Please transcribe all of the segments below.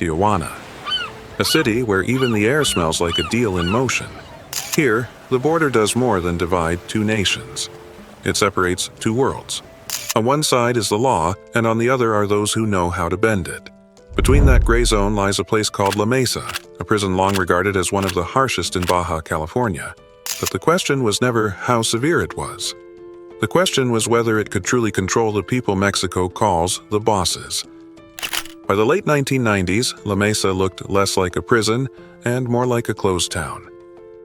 Tijuana, a city where even the air smells like a deal in motion. Here, the border does more than divide two nations. It separates two worlds. On one side is the law, and on the other are those who know how to bend it. Between that gray zone lies a place called La Mesa, a prison long regarded as one of the harshest in Baja California. But the question was never how severe it was. The question was whether it could truly control the people Mexico calls the bosses. By the late 1990s, La Mesa looked less like a prison and more like a closed town.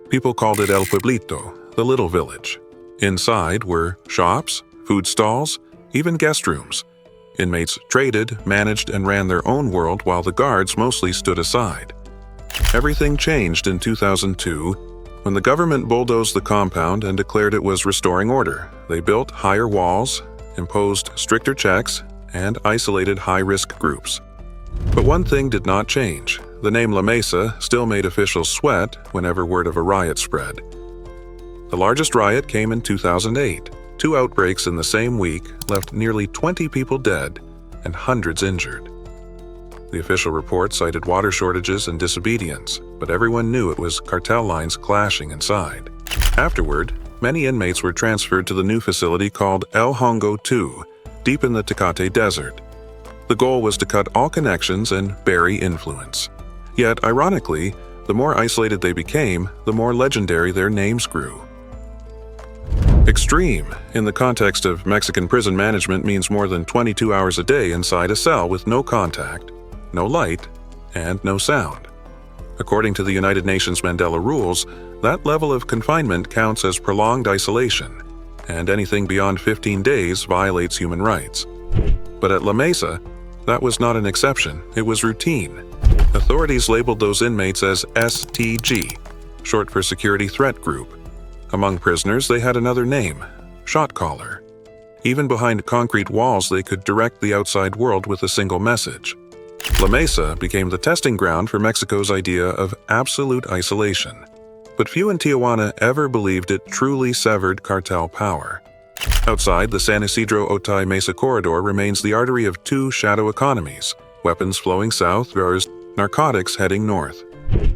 People called it El Pueblito, the little village. Inside were shops, food stalls, even guest rooms. Inmates traded, managed, and ran their own world while the guards mostly stood aside. Everything changed in 2002 when the government bulldozed the compound and declared it was restoring order. They built higher walls, imposed stricter checks, and isolated high-risk groups. But one thing did not change. The name La Mesa still made officials sweat whenever word of a riot spread. The largest riot came in 2008. 2 outbreaks in the same week left nearly 20 people dead and hundreds injured. The official report cited water shortages and disobedience, but everyone knew it was cartel lines clashing inside. Afterward, many inmates were transferred to the new facility called El Hongo 2, deep in the Tecate Desert. The goal was to cut all connections and bury influence. Yet, ironically, the more isolated they became, the more legendary their names grew. Extreme, in the context of Mexican prison management, means more than 22 hours a day inside a cell with no contact, no light, and no sound. According to the United Nations Mandela rules, that level of confinement counts as prolonged isolation, and anything beyond 15 days violates human rights. But at La Mesa, that was not an exception, it was routine. Authorities labeled those inmates as STG, short for Security Threat Group. Among prisoners, they had another name, shot caller. Even behind concrete walls, they could direct the outside world with a single message. La Mesa became the testing ground for Mexico's idea of absolute isolation. But few in Tijuana ever believed it truly severed cartel power. Outside, the San Isidro-Otay Mesa corridor remains the artery of two shadow economies, weapons flowing south versus narcotics heading north.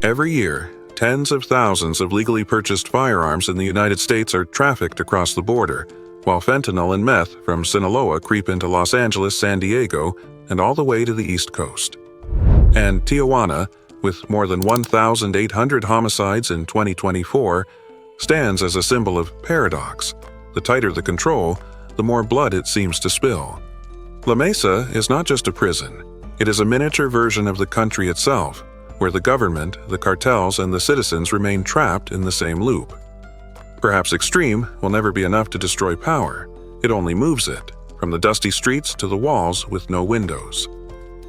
Every year, tens of thousands of legally purchased firearms in the United States are trafficked across the border, while fentanyl and meth from Sinaloa creep into Los Angeles, San Diego, and all the way to the East Coast. And Tijuana, with more than 1,800 homicides in 2024, stands as a symbol of paradox. The tighter the control, the more blood it seems to spill. La Mesa is not just a prison. It is a miniature version of the country itself, where the government, the cartels, and the citizens remain trapped in the same loop. Perhaps extreme will never be enough to destroy power. It only moves it, from the dusty streets to the walls with no windows.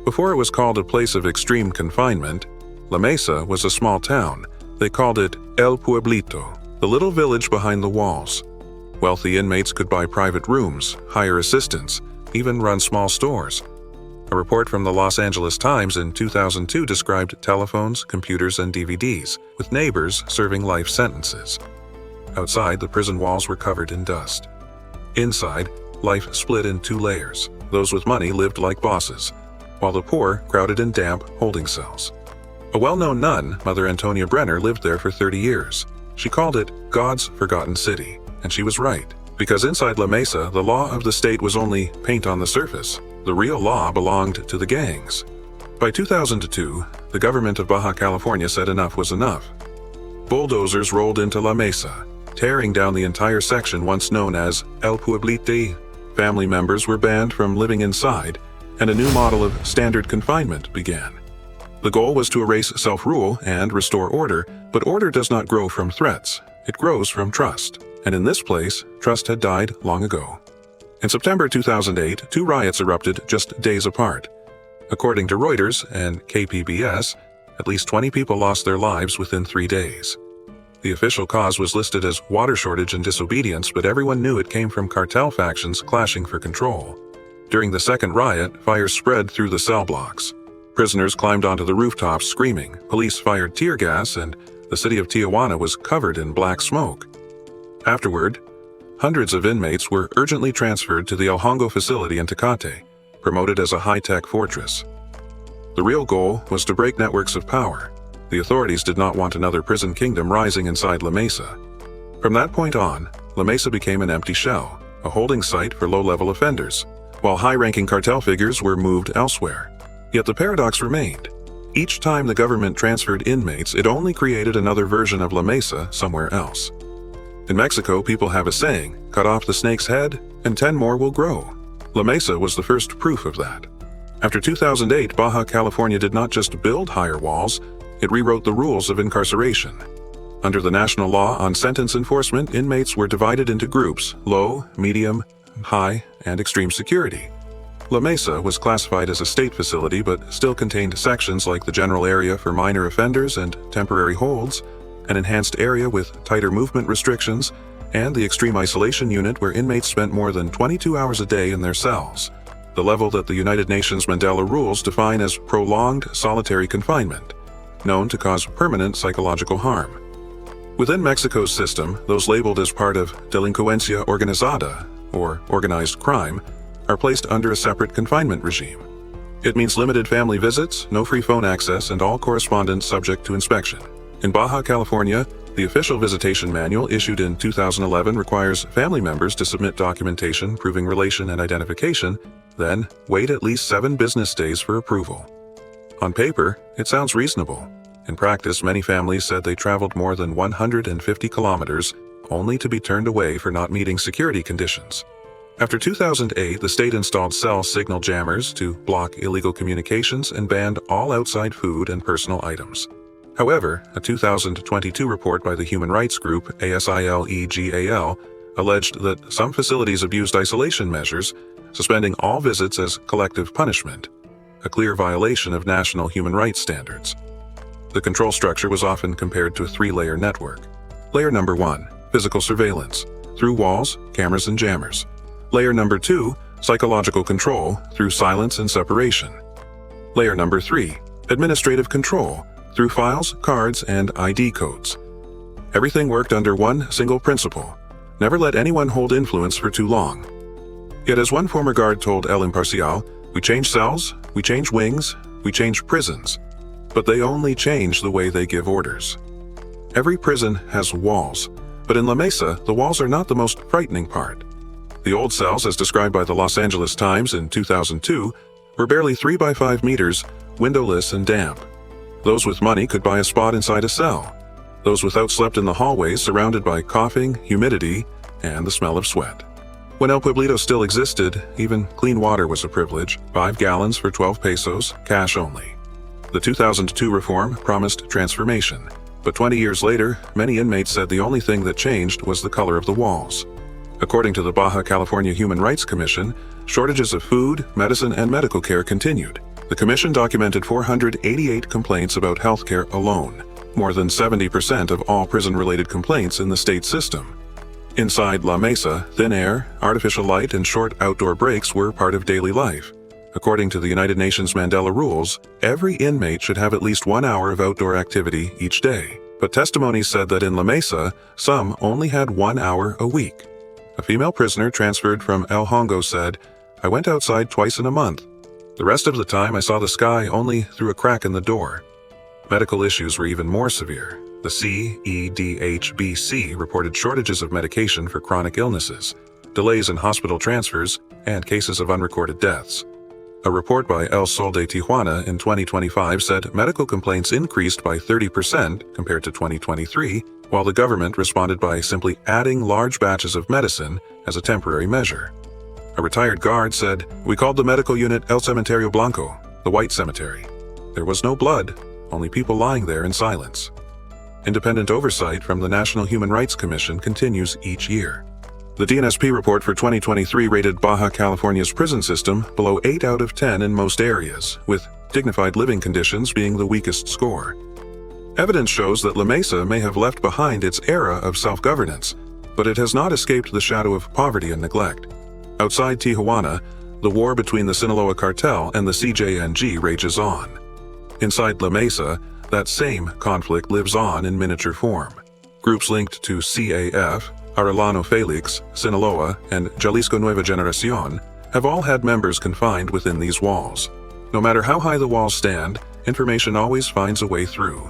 Before it was called a place of extreme confinement, La Mesa was a small town. They called it El Pueblito, the little village behind the walls. Wealthy inmates could buy private rooms, hire assistants, even run small stores. A report from the Los Angeles Times in 2002 described telephones, computers, and DVDs, with neighbors serving life sentences. Outside, the prison walls were covered in dust. Inside, life split in 2 layers. Those with money lived like bosses, while the poor crowded in damp holding cells. A well-known nun, Mother Antonia Brenner, lived there for 30 years. She called it God's Forgotten City, and she was right, because inside La Mesa, the law of the state was only paint on the surface. The real law belonged to the gangs. By 2002, the government of Baja California said enough was enough. Bulldozers rolled into La Mesa, tearing down the entire section once known as El Pueblito. Family members were banned from living inside, and a new model of standard confinement began. The goal was to erase self-rule and restore order, but order does not grow from threats. It grows from trust. And in this place, trust had died long ago. In September 2008, 2 riots erupted just days apart. According to Reuters and KPBS, at least 20 people lost their lives within 3 days. The official cause was listed as water shortage and disobedience, but everyone knew it came from cartel factions clashing for control. During the second riot, fires spread through the cell blocks. Prisoners climbed onto the rooftops screaming, police fired tear gas, and the city of Tijuana was covered in black smoke. Afterward, hundreds of inmates were urgently transferred to the El Hongo facility in Tecate, promoted as a high-tech fortress. The real goal was to break networks of power. The authorities did not want another prison kingdom rising inside La Mesa. From that point on, La Mesa became an empty shell, a holding site for low-level offenders, while high-ranking cartel figures were moved elsewhere. Yet the paradox remained. Each time the government transferred inmates, it only created another version of La Mesa somewhere else. In Mexico, people have a saying, cut off the snake's head, and 10 more will grow. La Mesa was the first proof of that. After 2008, Baja California did not just build higher walls, it rewrote the rules of incarceration. Under the national law on sentence enforcement, inmates were divided into groups: low, medium, high, and extreme security. La Mesa was classified as a state facility but still contained sections like the general area for minor offenders and temporary holds, an enhanced area with tighter movement restrictions, and the extreme isolation unit where inmates spent more than 22 hours a day in their cells, the level that the United Nations Mandela rules define as prolonged solitary confinement, known to cause permanent psychological harm. Within Mexico's system, those labeled as part of delincuencia organizada, or organized crime, are placed under a separate confinement regime. It means limited family visits, no free phone access, and all correspondence subject to inspection. In Baja California, the official visitation manual issued in 2011 requires family members to submit documentation proving relation and identification, then wait at least 7 business days for approval. On paper, it sounds reasonable. In practice, many families said they traveled more than 150 kilometers only to be turned away for not meeting security conditions. After 2008, the state installed cell signal jammers to block illegal communications and banned all outside food and personal items. However, a 2022 report by the human rights group ASILEGAL alleged that some facilities abused isolation measures, suspending all visits as collective punishment, a clear violation of national human rights standards. The control structure was often compared to a 3-layer network. Layer number 1, physical surveillance, through walls, cameras, and jammers. Layer number 2, psychological control, through silence and separation. Layer number 3, administrative control, through files, cards, and ID codes. Everything worked under one single principle: never let anyone hold influence for too long. Yet as one former guard told El Imparcial, we change cells, we change wings, we change prisons, but they only change the way they give orders. Every prison has walls, but in La Mesa, the walls are not the most frightening part. The old cells, as described by the Los Angeles Times in 2002, were barely 3 by 5 meters, windowless and damp. Those with money could buy a spot inside a cell. Those without slept in the hallways surrounded by coughing, humidity, and the smell of sweat. When El Pueblito still existed, even clean water was a privilege, 5 gallons for 12 pesos, cash only. The 2002 reform promised transformation, but 20 years later, many inmates said the only thing that changed was the color of the walls. According to the Baja California Human Rights Commission, shortages of food, medicine, and medical care continued. The commission documented 488 complaints about healthcare alone, more than 70% of all prison-related complaints in the state system. Inside La Mesa, thin air, artificial light, and short outdoor breaks were part of daily life. According to the United Nations Mandela rules, every inmate should have at least 1 hour of outdoor activity each day. But testimonies said that in La Mesa, some only had 1 hour a week. A female prisoner transferred from El Hongo said, "I went outside twice in a month. The rest of the time I saw the sky only through a crack in the door." Medical issues were even more severe. The CEDHBC reported shortages of medication for chronic illnesses, delays in hospital transfers, and cases of unrecorded deaths. A report by El Sol de Tijuana in 2025 said medical complaints increased by 30% compared to 2023, while the government responded by simply adding large batches of medicine as a temporary measure. A retired guard said, "We called the medical unit El Cementerio Blanco, the White Cemetery. There was no blood, only people lying there in silence." Independent oversight from the National Human Rights Commission continues each year. The DNSP report for 2023 rated Baja California's prison system below 8 out of 10 in most areas, with dignified living conditions being the weakest score. Evidence shows that La Mesa may have left behind its era of self-governance, but it has not escaped the shadow of poverty and neglect. Outside Tijuana, the war between the Sinaloa Cartel and the CJNG rages on. Inside La Mesa, that same conflict lives on in miniature form. Groups linked to CAF, Arellano Felix, Sinaloa, and Jalisco Nueva Generacion have all had members confined within these walls. No matter how high the walls stand, information always finds a way through.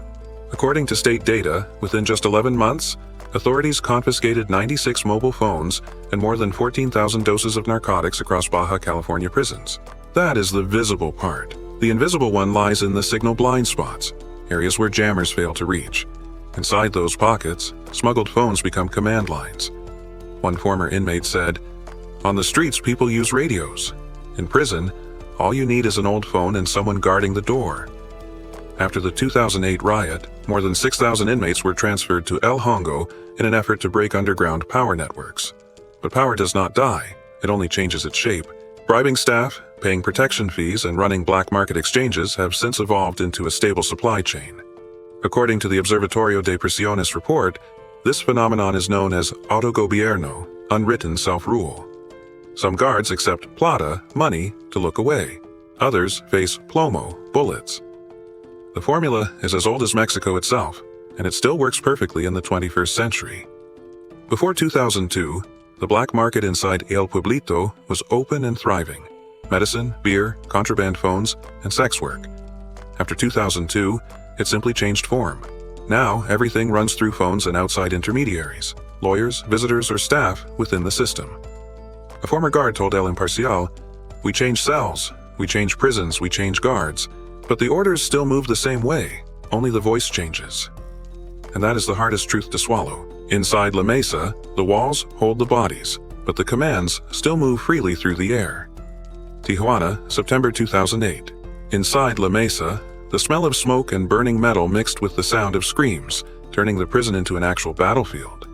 According to state data, within just 11 months, authorities confiscated 96 mobile phones and more than 14,000 doses of narcotics across Baja California prisons. That is the visible part. The invisible one lies in the signal blind spots, areas where jammers fail to reach. Inside those pockets, smuggled phones become command lines. One former inmate said, "On the streets, people use radios. In prison, all you need is an old phone and someone guarding the door." After the 2008 riot, more than 6,000 inmates were transferred to El Hongo in an effort to break underground power networks. But power does not die, it only changes its shape. Bribing staff, paying protection fees, and running black market exchanges have since evolved into a stable supply chain. According to the Observatorio de Prisiones report, this phenomenon is known as autogobierno, unwritten self-rule. Some guards accept plata, money, to look away. Others face plomo, bullets. The formula is as old as Mexico itself, and it still works perfectly in the 21st century. Before 2002, the black market inside El Pueblito was open and thriving. Medicine, beer, contraband phones, and sex work. After 2002, it simply changed form. Now, everything runs through phones and outside intermediaries, lawyers, visitors, or staff within the system. A former guard told El Imparcial, "We change cells, we change prisons, we change guards, but the orders still move the same way, only the voice changes." And that is the hardest truth to swallow. Inside La Mesa, the walls hold the bodies, but the commands still move freely through the air. Tijuana, September 2008. Inside La Mesa, the smell of smoke and burning metal mixed with the sound of screams, turning the prison into an actual battlefield.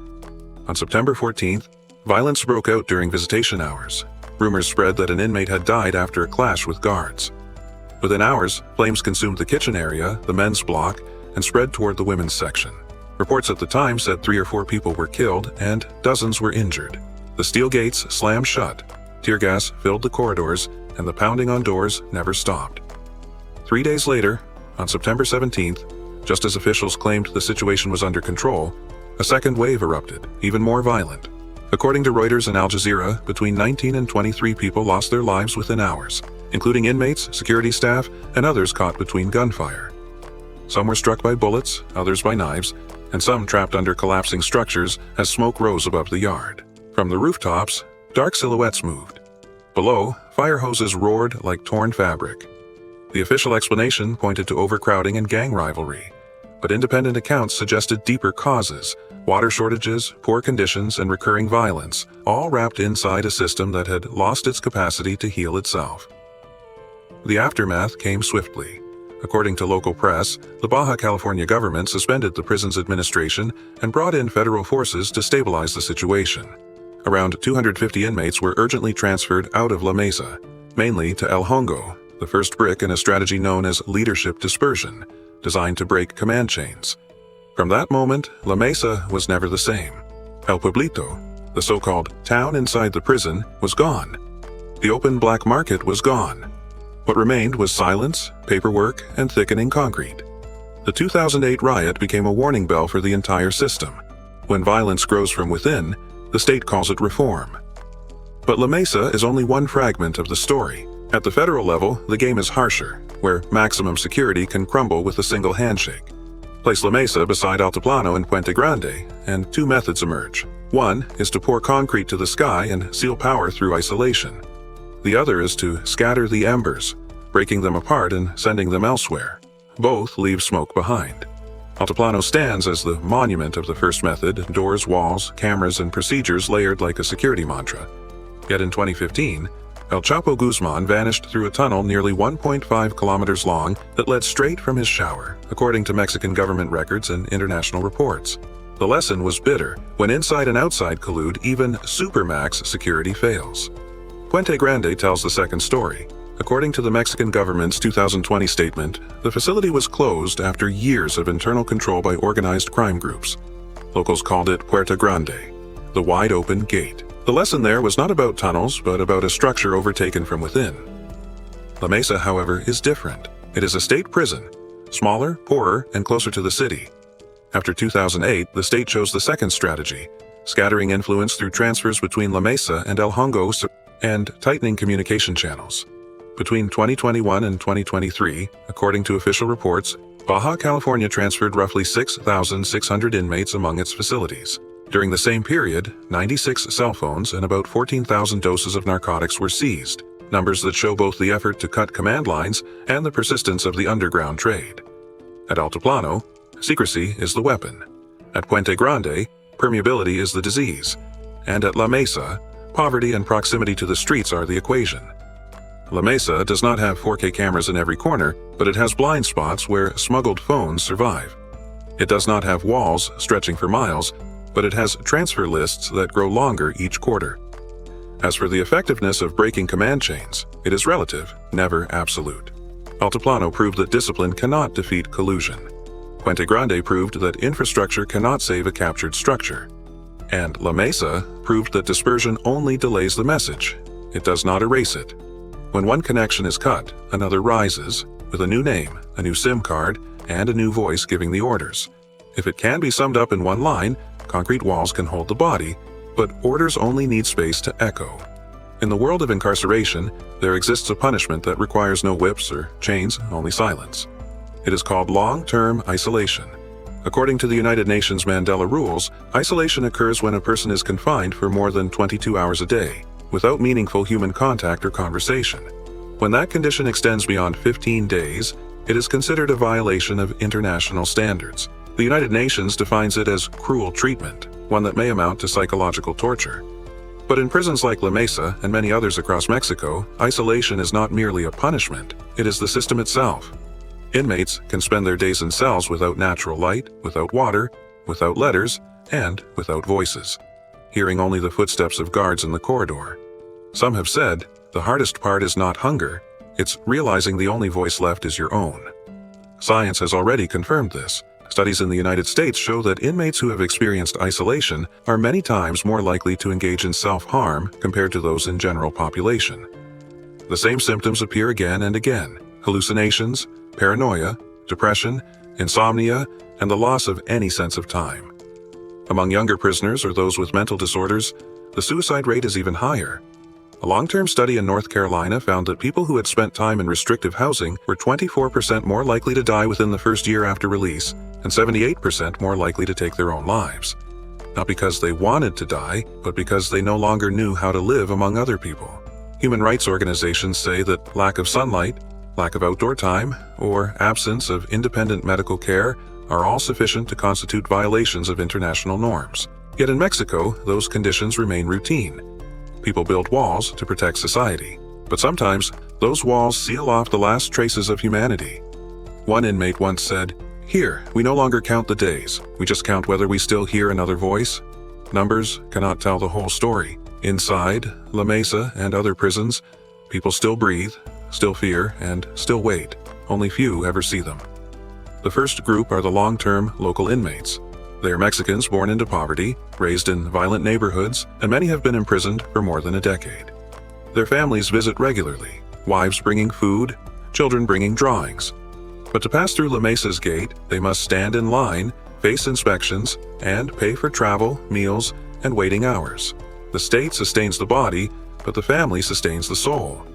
On September 14th, violence broke out during visitation hours. Rumors spread that an inmate had died after a clash with guards. Within hours, flames consumed the kitchen area, the men's block, and spread toward the women's section. Reports at the time said 3 or 4 people were killed and dozens were injured. The steel gates slammed shut, tear gas filled the corridors, and the pounding on doors never stopped. 3 days later, on September 17th, just as officials claimed the situation was under control, a second wave erupted, even more violent. According to Reuters and Al Jazeera, between 19 and 23 people lost their lives within hours, including inmates, security staff, and others caught between gunfire. Some were struck by bullets, others by knives, and some trapped under collapsing structures as smoke rose above the yard. From the rooftops, dark silhouettes moved. Below, fire hoses roared like torn fabric. The official explanation pointed to overcrowding and gang rivalry, but independent accounts suggested deeper causes: water shortages, poor conditions, and recurring violence, all wrapped inside a system that had lost its capacity to heal itself. The aftermath came swiftly. According to local press, the Baja California government suspended the prison's administration and brought in federal forces to stabilize the situation. Around 250 inmates were urgently transferred out of La Mesa, mainly to El Hongo, the first brick in a strategy known as leadership dispersion, designed to break command chains. From that moment, La Mesa was never the same. El Pueblito, the so-called town inside the prison, was gone. The open black market was gone. What remained was silence, paperwork, and thickening concrete. The 2008 riot became a warning bell for the entire system. When violence grows from within, the state calls it reform. But La Mesa is only one fragment of the story. At the federal level, the game is harsher, where maximum security can crumble with a single handshake. Place La Mesa beside Altiplano and Puente Grande, and 2 methods emerge. One is to pour concrete to the sky and seal power through isolation. The other is to scatter the embers, breaking them apart and sending them elsewhere. Both leave smoke behind. Altiplano stands as the monument of the first method: doors, walls, cameras, and procedures layered like a security mantra. Yet in 2015, El Chapo Guzman vanished through a tunnel nearly 1.5 kilometers long that led straight from his shower, according to Mexican government records and international reports. The lesson was bitter. When inside and outside collude, even supermax security fails. Puente Grande tells the second story. According to the Mexican government's 2020 statement, the facility was closed after years of internal control by organized crime groups. Locals called it Puerta Grande, the wide-open gate. The lesson there was not about tunnels, but about a structure overtaken from within. La Mesa, however, is different. It is a state prison, smaller, poorer, and closer to the city. After 2008, the state chose the second strategy, scattering influence through transfers between La Mesa and El Hongo and tightening communication channels. Between 2021 and 2023, according to official reports, Baja California transferred roughly 6,600 inmates among its facilities. During the same period, 96 cell phones and about 14,000 doses of narcotics were seized, numbers that show both the effort to cut command lines and the persistence of the underground trade. At Altiplano, secrecy is the weapon. At Puente Grande, permeability is the disease. And at La Mesa, poverty and proximity to the streets are the equation. La Mesa does not have 4K cameras in every corner, but it has blind spots where smuggled phones survive. It does not have walls stretching for miles, but it has transfer lists that grow longer each quarter. As for the effectiveness of breaking command chains, it is relative, never absolute. Altiplano proved that discipline cannot defeat collusion. Puente Grande proved that infrastructure cannot save a captured structure. And La Mesa proved that dispersion only delays the message. It does not erase it. When one connection is cut, another rises, with a new name, a new SIM card, and a new voice giving the orders. If it can be summed up in one line, concrete walls can hold the body, but orders only need space to echo. In the world of incarceration, there exists a punishment that requires no whips or chains, only silence. It is called long-term isolation. According to the United Nations Mandela rules, isolation occurs when a person is confined for more than 22 hours a day, without meaningful human contact or conversation. When that condition extends beyond 15 days, it is considered a violation of international standards. The United Nations defines it as cruel treatment, one that may amount to psychological torture. But in prisons like La Mesa and many others across Mexico, isolation is not merely a punishment, it is the system itself. Inmates can spend their days in cells without natural light, without water, without letters, and without voices, hearing only the footsteps of guards in the corridor. Some have said, the hardest part is not hunger, it's realizing the only voice left is your own. Science has already confirmed this. Studies in the United States show that inmates who have experienced isolation are many times more likely to engage in self-harm compared to those in general population. The same symptoms appear again and again: hallucinations, paranoia, depression, insomnia, and the loss of any sense of time. Among younger prisoners or those with mental disorders, the suicide rate is even higher. A long-term study in North Carolina found that people who had spent time in restrictive housing were 24% more likely to die within the first year after release, and 78% more likely to take their own lives. Not because they wanted to die, but because they no longer knew how to live among other people. Human rights organizations say that lack of sunlight, lack of outdoor time, or absence of independent medical care are all sufficient to constitute violations of international norms. Yet in Mexico, those conditions remain routine. People build walls to protect society, but sometimes those walls seal off the last traces of humanity. One inmate once said, "Here, we no longer count the days, we just count whether we still hear another voice." Numbers cannot tell the whole story. Inside La Mesa and other prisons, people still breathe, still fear, and still wait. Only few ever see them. The first group are the long-term local inmates. They are Mexicans born into poverty, raised in violent neighborhoods, and many have been imprisoned for more than a decade. Their families visit regularly, wives bringing food, children bringing drawings. But to pass through La Mesa's gate, they must stand in line, face inspections, and pay for travel, meals, and waiting hours. The state sustains the body, but the family sustains the soul.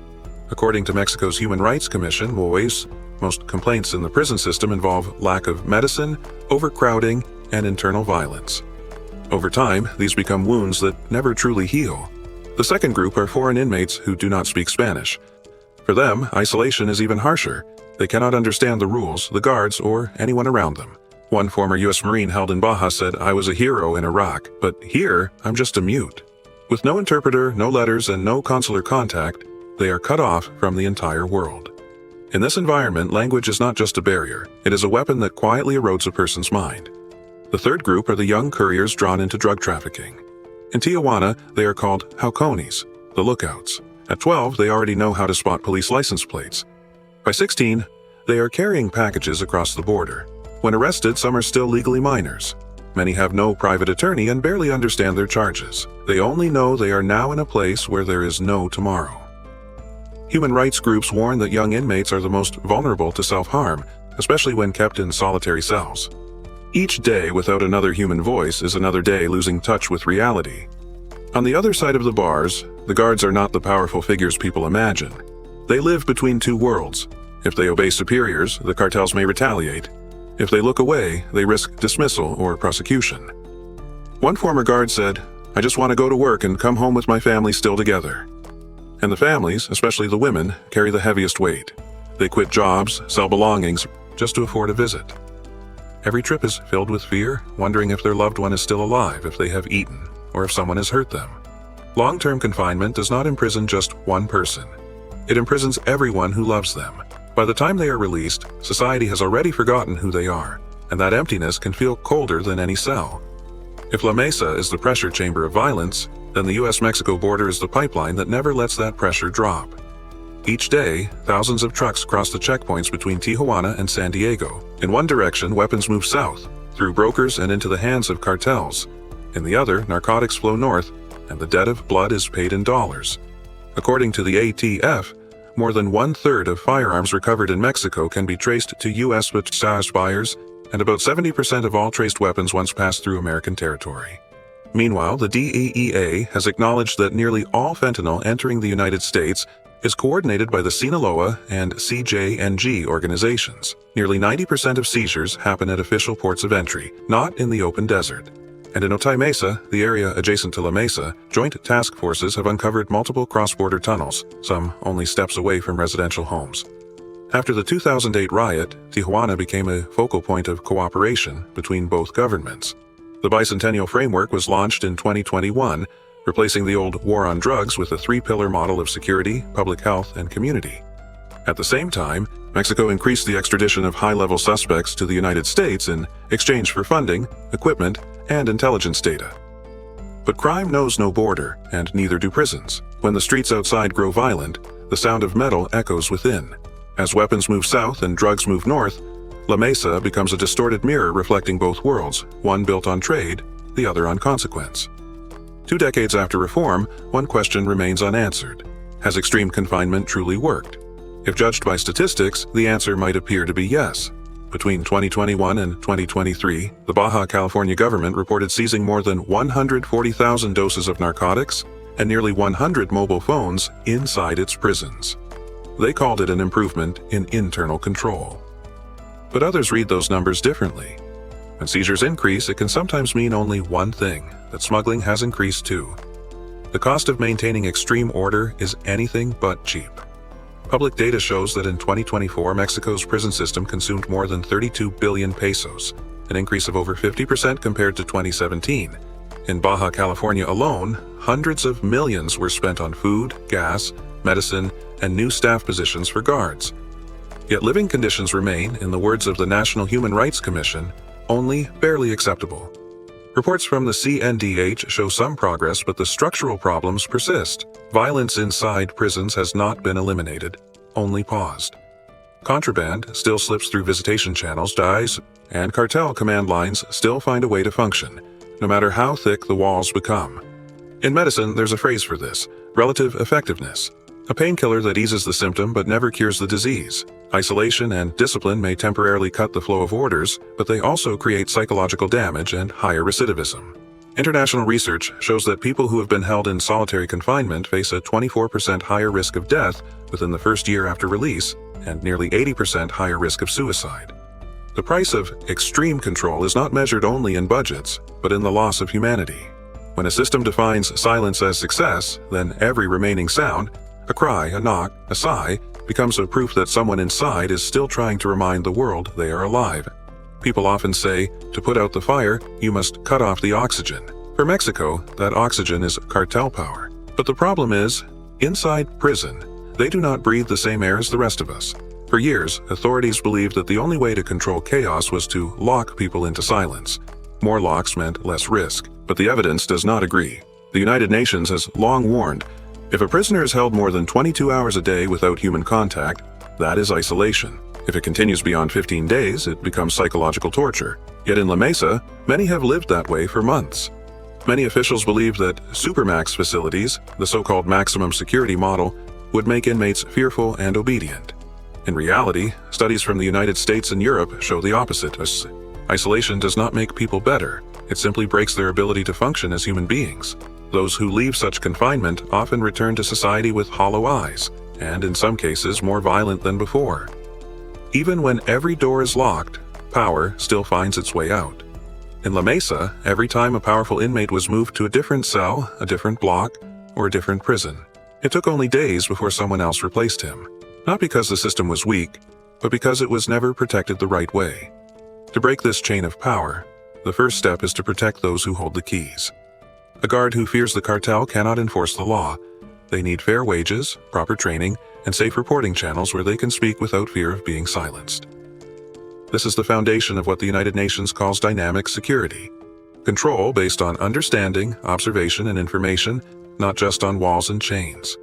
According to Mexico's Human Rights Commission, MOA's, most complaints in the prison system involve lack of medicine, overcrowding, and internal violence. Over time, these become wounds that never truly heal. The second group are foreign inmates who do not speak Spanish. For them, isolation is even harsher. They cannot understand the rules, the guards, or anyone around them. One former U.S. Marine held in Baja said, "I was a hero in Iraq, but here, I'm just a mute." With no interpreter, no letters, and no consular contact, they are cut off from the entire world. In this environment, language is not just a barrier. It is a weapon that quietly erodes a person's mind. The third group are the young couriers drawn into drug trafficking. In Tijuana, they are called halcones, the lookouts. At 12, they already know how to spot police license plates. By 16, they are carrying packages across the border. When arrested, some are still legally minors. Many have no private attorney and barely understand their charges. They only know they are now in a place where there is no tomorrow. Human rights groups warn that young inmates are the most vulnerable to self-harm, especially when kept in solitary cells. Each day without another human voice is another day losing touch with reality. On the other side of the bars, the guards are not the powerful figures people imagine. They live between two worlds. If they obey superiors, the cartels may retaliate. If they look away, they risk dismissal or prosecution. One former guard said, "I just want to go to work and come home with my family still together." And the families, especially the women, carry the heaviest weight. They quit jobs, sell belongings, just to afford a visit. Every trip is filled with fear, wondering if their loved one is still alive, if they have eaten, or if someone has hurt them. Long-term confinement does not imprison just one person. It imprisons everyone who loves them. By the time they are released, society has already forgotten who they are, and that emptiness can feel colder than any cell. If La Mesa is the pressure chamber of violence, then the US-Mexico border is the pipeline that never lets that pressure drop. Each day, thousands of trucks cross the checkpoints between Tijuana and San Diego. In one direction, weapons move south, through brokers and into the hands of cartels. In the other, narcotics flow north, and the debt of blood is paid in dollars. According to the ATF, more than one-third of firearms recovered in Mexico can be traced to U.S. buyers, and about 70% of all traced weapons once passed through American territory. Meanwhile, the DEA has acknowledged that nearly all fentanyl entering the United States is coordinated by the Sinaloa and CJNG organizations. Nearly 90% of seizures happen at official ports of entry, not in the open desert. And in Otay Mesa, the area adjacent to La Mesa, joint task forces have uncovered multiple cross-border tunnels, some only steps away from residential homes. After the 2008 riot, Tijuana became a focal point of cooperation between both governments. The Bicentennial Framework was launched in 2021, replacing the old war on drugs with a three-pillar model of security, public health, and community. At the same time, Mexico increased the extradition of high-level suspects to the United States in exchange for funding, equipment, and intelligence data. But crime knows no border, and neither do prisons. When the streets outside grow violent, the sound of metal echoes within. As weapons move south and drugs move north, La Mesa becomes a distorted mirror reflecting both worlds, one built on trade, the other on consequence. 2 decades after reform, one question remains unanswered. Has extreme confinement truly worked? If judged by statistics, the answer might appear to be yes. Between 2021 and 2023, the Baja California government reported seizing more than 140,000 doses of narcotics and nearly 100 mobile phones inside its prisons. They called it an improvement in internal control. But others read those numbers differently. When seizures increase, it can sometimes mean only one thing, that smuggling has increased too. The cost of maintaining extreme order is anything but cheap. Public data shows that in 2024, Mexico's prison system consumed more than 32 billion pesos, an increase of over 50% compared to 2017. In Baja California alone, hundreds of millions were spent on food, gas, medicine, and new staff positions for guards. Yet living conditions remain, in the words of the National Human Rights Commission, only barely acceptable. Reports from the CNDH show some progress, but the structural problems persist. Violence inside prisons has not been eliminated, only paused. Contraband still slips through visitation channels, dies, and cartel command lines still find a way to function, no matter how thick the walls become. In medicine, there's a phrase for this: relative effectiveness. A painkiller that eases the symptom but never cures the disease. Isolation and discipline may temporarily cut the flow of orders, but they also create psychological damage and higher recidivism. International research shows that people who have been held in solitary confinement face a 24% higher risk of death within the first year after release, and nearly 80% higher risk of suicide. The price of extreme control is not measured only in budgets, but in the loss of humanity. When a system defines silence as success, then every remaining sound, a cry, a knock, a sigh, becomes a proof that someone inside is still trying to remind the world they are alive. People often say, to put out the fire, you must cut off the oxygen. For Mexico, that oxygen is cartel power. But the problem is, inside prison, they do not breathe the same air as the rest of us. For years, authorities believed that the only way to control chaos was to lock people into silence. More locks meant less risk, but the evidence does not agree. The United Nations has long warned, if a prisoner is held more than 22 hours a day without human contact, that is isolation. If it continues beyond 15 days, it becomes psychological torture. Yet in La Mesa, many have lived that way for months. Many officials believe that supermax facilities, the so-called maximum security model, would make inmates fearful and obedient. In reality, studies from the United States and Europe show the opposite. Isolation does not make people better. It simply breaks their ability to function as human beings. Those who leave such confinement often return to society with hollow eyes, and in some cases more violent than before. Even when every door is locked, power still finds its way out. In La Mesa, every time a powerful inmate was moved to a different cell, a different block, or a different prison, it took only days before someone else replaced him. Not because the system was weak, but because it was never protected the right way. To break this chain of power, the first step is to protect those who hold the keys. A guard who fears the cartel cannot enforce the law. They need fair wages, proper training, and safe reporting channels where they can speak without fear of being silenced. This is the foundation of what the United Nations calls dynamic security. Control based on understanding, observation, and information, not just on walls and chains.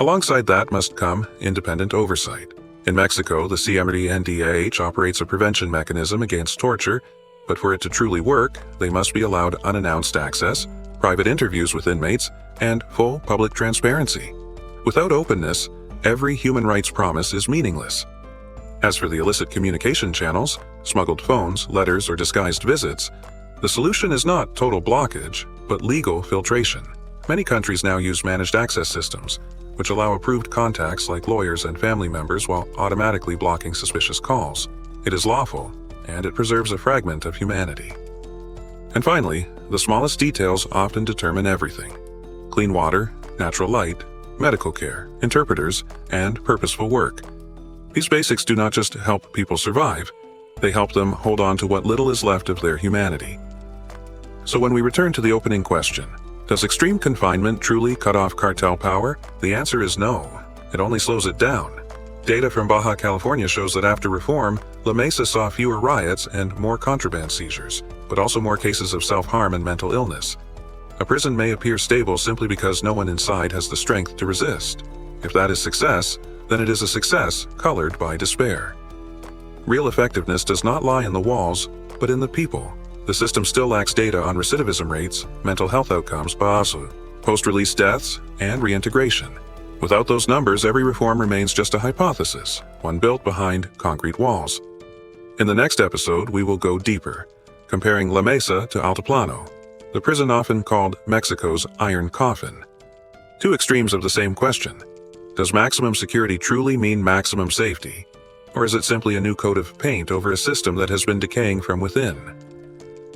Alongside that must come independent oversight. In Mexico, the CMDH operates a prevention mechanism against torture, but for it to truly work, they must be allowed unannounced access, private interviews with inmates, and full public transparency. Without openness, every human rights promise is meaningless. As for the illicit communication channels, smuggled phones, letters, or disguised visits, the solution is not total blockage, but legal filtration. Many countries now use managed access systems, which allow approved contacts like lawyers and family members while automatically blocking suspicious calls. It is lawful, and it preserves a fragment of humanity. And finally, the smallest details often determine everything. Clean water, natural light, medical care, interpreters, and purposeful work. These basics do not just help people survive, they help them hold on to what little is left of their humanity. So when we return to the opening question, does extreme confinement truly cut off cartel power? The answer is no. It only slows it down. Data from Baja California shows that after reform, La Mesa saw fewer riots and more contraband seizures, but also more cases of self-harm and mental illness. A prison may appear stable simply because no one inside has the strength to resist. If that is success, then it is a success colored by despair. Real effectiveness does not lie in the walls, but in the people. The system still lacks data on recidivism rates, mental health outcomes, post-release deaths, and reintegration. Without those numbers, every reform remains just a hypothesis, one built behind concrete walls. In the next episode, we will go deeper, comparing La Mesa to Altiplano, the prison often called Mexico's Iron Coffin. Two extremes of the same question. Does maximum security truly mean maximum safety? Or is it simply a new coat of paint over a system that has been decaying from within?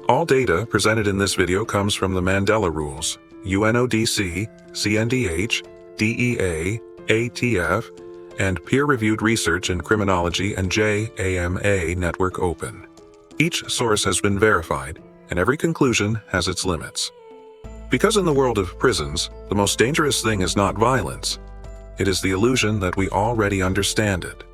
All data presented in this video comes from the Mandela Rules, UNODC, CNDH, DEA, ATF, and peer-reviewed research in criminology and JAMA Network Open. Each source has been verified, and every conclusion has its limits. Because in the world of prisons, the most dangerous thing is not violence. It is the illusion that we already understand it.